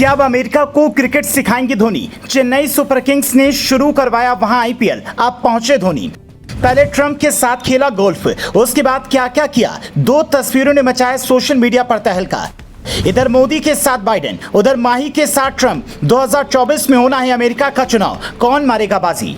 क्या अब अमेरिका को क्रिकेट सिखाएंगे धोनी? चेन्नई सुपर किंग्स ने शुरू करवाया वहां आईपीएल, अब पहुंचे धोनी। पहले ट्रंप के साथ खेला गोल्फ, उसके बाद क्या क्या किया, दो तस्वीरों ने मचाया सोशल मीडिया पर तहलका। इधर मोदी के साथ बाइडेन, उधर माही के साथ ट्रंप। 2024 में होना है अमेरिका का चुनाव, कौन मारेगा बाजी?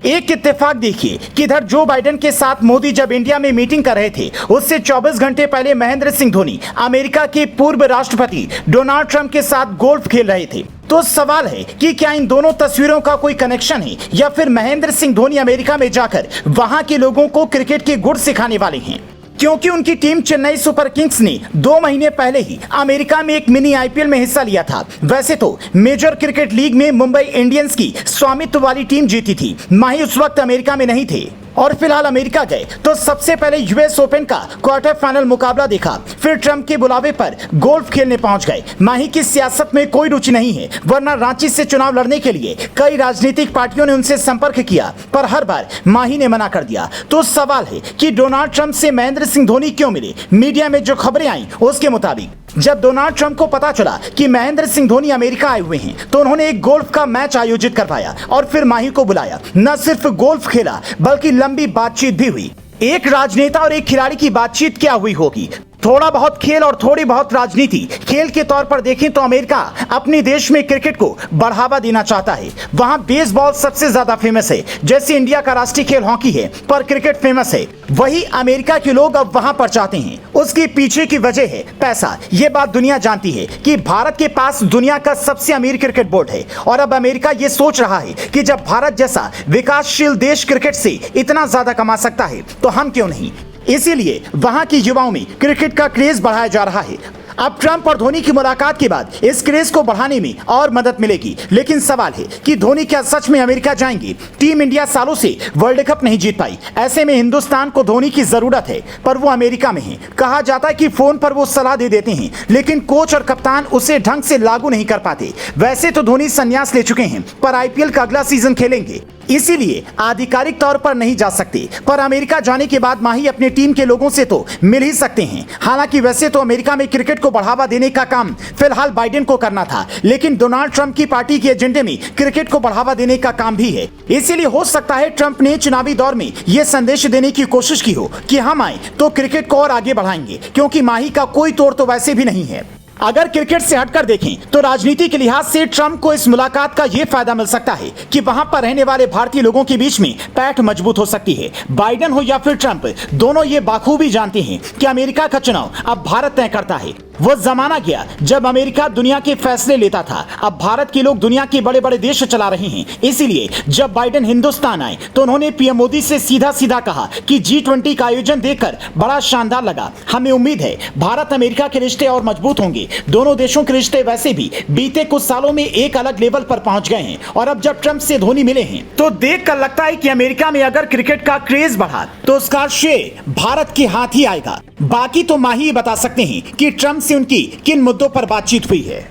एक इत्तेफाक देखिए कि इधर जो बाइडेन के साथ मोदी जब इंडिया में मीटिंग कर रहे थे, उससे 24 घंटे पहले महेंद्र सिंह धोनी अमेरिका के पूर्व राष्ट्रपति डोनाल्ड ट्रंप के साथ गोल्फ खेल रहे थे। तो सवाल है कि क्या इन दोनों तस्वीरों का कोई कनेक्शन है या फिर महेंद्र सिंह धोनी अमेरिका में जाकर वहां के लोगों को क्रिकेट के गुर सिखाने वाले हैं? क्योंकि उनकी टीम चेन्नई सुपर किंग्स ने 2 महीने पहले ही अमेरिका में एक मिनी आईपीएल में हिस्सा लिया था। वैसे तो मेजर क्रिकेट लीग में मुंबई इंडियंस की स्वामित्व वाली टीम जीती थी। माही उस वक्त अमेरिका में नहीं थे और फिलहाल अमेरिका गए तो सबसे पहले यूएस ओपन का क्वार्टर फाइनल मुकाबला देखा, फिर ट्रंप के बुलावे पर गोल्फ खेलने पहुंच गए। माही की सियासत में कोई रुचि नहीं है, वरना रांची से चुनाव लड़ने के लिए कई राजनीतिक पार्टियों ने उनसे संपर्क किया, पर हर बार माही ने मना कर दिया। तो सवाल है कि डोनाल्ड ट्रंप से महेंद्र सिंह धोनी क्यों मिले? मीडिया में जो खबरें आई उसके मुताबिक जब डोनाल्ड ट्रंप को पता चला कि महेंद्र सिंह धोनी अमेरिका आए हुए हैं, तो उन्होंने एक गोल्फ का मैच आयोजित करवाया और फिर माही को बुलाया। न सिर्फ गोल्फ खेला बल्कि लंबी बातचीत भी हुई। एक राजनेता और एक खिलाड़ी की बातचीत क्या हुई होगी? थोड़ा बहुत खेल और थोड़ी बहुत राजनीति। खेल के तौर पर देखें तो अमेरिका अपने देश में क्रिकेट को बढ़ावा देना चाहता है। वहां बेसबॉल सबसे ज्यादा फेमस है, जैसे इंडिया का राष्ट्रीय खेल हॉकी है, पर क्रिकेट फेमस है। वही अमेरिका के लोग अब वहां पर चाहते हैं। उसके पीछे की वजह है पैसा। ये बात दुनिया जानती है कि भारत के पास दुनिया का सबसे अमीर क्रिकेट बोर्ड है और अब अमेरिका ये सोच रहा है कि जब भारत जैसा विकासशील देश क्रिकेट से इतना ज्यादा कमा सकता है तो हम क्यों नहीं। इसीलिए वहां के युवाओं में क्रिकेट का क्रेज बढ़ाया जा रहा है। अब ट्रंप और धोनी की मुलाकात के बाद इस क्रेज को बढ़ाने में और मदद मिलेगी। लेकिन सवाल है कि धोनी क्या सच में अमेरिका जाएंगे? टीम इंडिया सालों से वर्ल्ड कप नहीं जीत पाई, ऐसे में हिंदुस्तान को धोनी की जरूरत है, पर वो अमेरिका में है। कहा जाता है कि फोन पर वो सलाह दे देते हैं, लेकिन कोच और कप्तान उसे ढंग से लागू नहीं कर पाते। वैसे तो धोनी संन्यास ले चुके हैं, पर आईपीएल का अगला सीजन खेलेंगे, इसीलिए आधिकारिक तौर पर नहीं जा सकते। पर अमेरिका जाने के बाद माही अपने टीम के लोगों से तो मिल ही सकते हैं। हालांकि वैसे तो अमेरिका में क्रिकेट को बढ़ावा देने का काम फिलहाल बाइडेन को करना था, लेकिन डोनाल्ड ट्रंप की पार्टी के एजेंडे में क्रिकेट को बढ़ावा देने का काम भी है। इसीलिए हो सकता है ट्रंप ने चुनावी दौर में यह संदेश देने की कोशिश की हो कि हम आए तो क्रिकेट को और आगे बढ़ाएंगे, क्योंकि माही का कोई तोड़ तो वैसे भी नहीं है। अगर क्रिकेट से हटकर देखें तो राजनीति के लिहाज से ट्रंप को इस मुलाकात का यह फायदा मिल सकता है कि वहां पर रहने वाले भारतीय लोगों के बीच में पैठ मजबूत हो सकती है। बाइडेन हो या फिर ट्रंप, दोनों ये बाखूबी जानते हैं कि अमेरिका का चुनाव अब भारत तय करता है। वो जमाना गया जब अमेरिका दुनिया के फैसले लेता था, अब भारत के लोग दुनिया के बड़े बड़े देश चला रहे हैं। इसीलिए जब बाइडेन हिंदुस्तान आए तो उन्होंने पीएम मोदी से सीधा सीधा कहा कि G20 का आयोजन देखकर बड़ा शानदार लगा। हमें उम्मीद है भारत अमेरिका के रिश्ते और मजबूत होंगे। दोनों देशों के रिश्ते वैसे भी बीते कुछ सालों में एक अलग लेवल पर पहुंच गए हैं, और अब जब ट्रंप से धोनी मिले हैं तो देख कर लगता है कि अमेरिका में अगर क्रिकेट का क्रेज बढ़ा तो उसका श्रेय भारत के हाथ ही आएगा। बाकी तो माही बता सकते हैं कि ट्रंप से उनकी किन मुद्दों पर बातचीत हुई है।